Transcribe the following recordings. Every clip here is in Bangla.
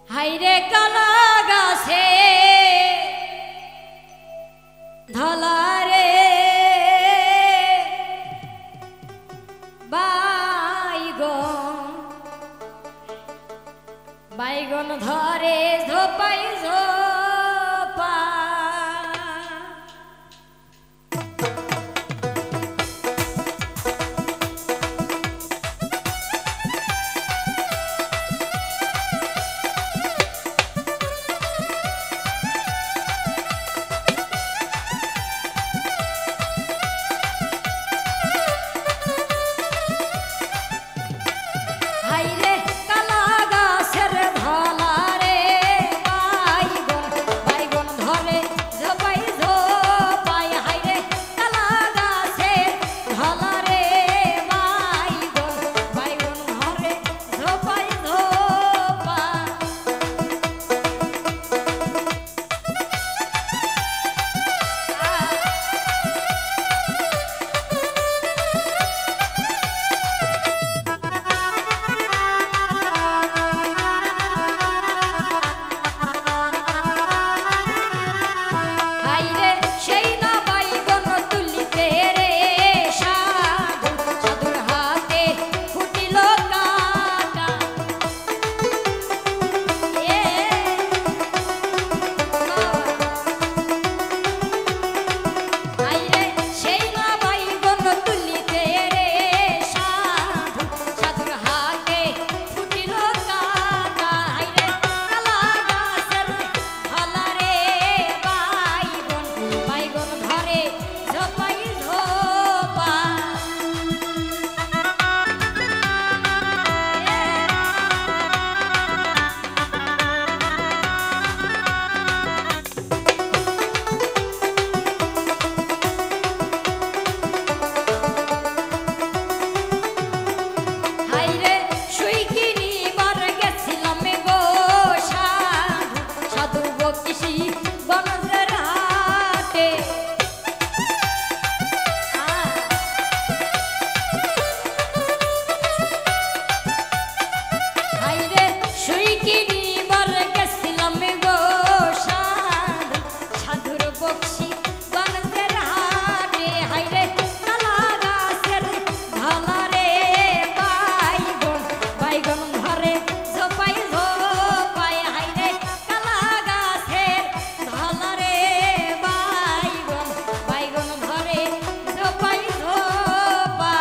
হাইরে কালা গাছে ধলারে বাইগন বাইগন ধরে ঝোপাই ঝোপা হাইরে কালা গাছের ধলারে বাইগন বাইগন ধরে ঝোপাই ঝোপাই হাইরে কালা গাছের ধলারে বাইগন বাইগন ধরে ঝোপাই ঝোপা হাইরে সেই না বাইগন তুলিতে রে সাধু সাধুর হাতে ফুটিল কাঁটা এ হাইরে সেই না বাইগন তুলিতে রে সাধু সাধুর হাতে ফুটিল কাঁটা হাইরে কালা গাছের ধলারে বাইগন বাইগন ধরে ঝোপাই ঝোপা হাইরে সুইকিনি বার গেছিলাম গো সাধু সাধু বকিসি বনজের হাটে হাইরে সুইকিনি বার গেছিলাম গো সাধু সাধুর বকশি বনজের হাটে হাইরে কালা গাছের ধলারে বাইগন বাইগন ধরে ঝোপাই ঝোপাই হাইরে কালা গাছের ধলারে বাইগন বাইগন ধরে ঝোপাই ঝোপা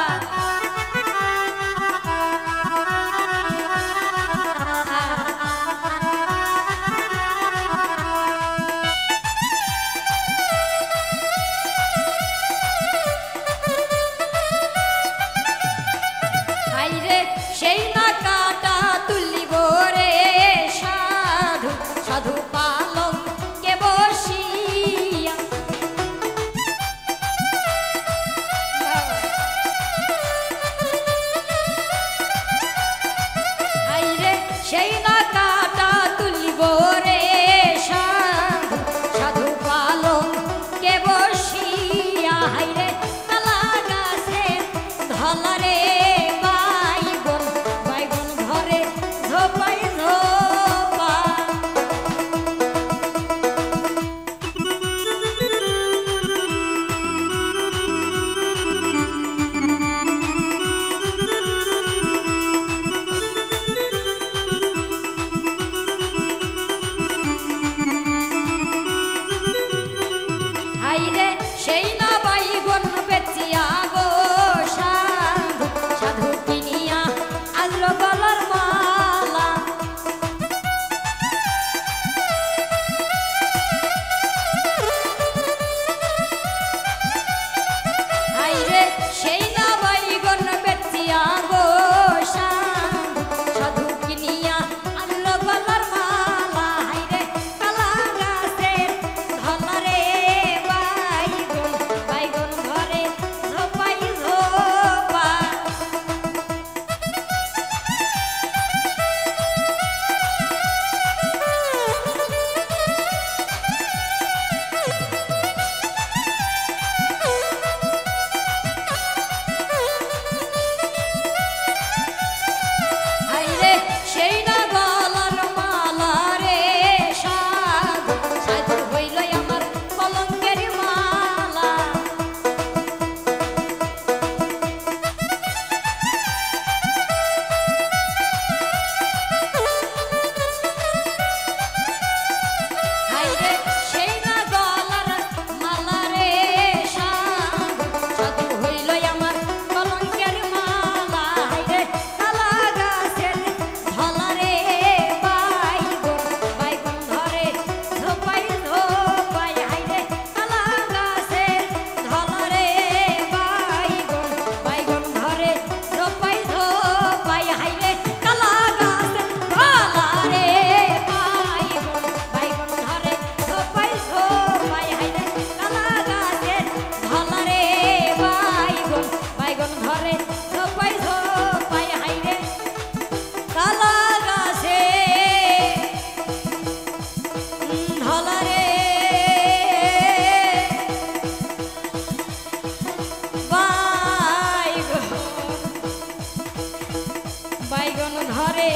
বাইগন ধরে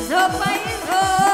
ঝোপাই ঝোপ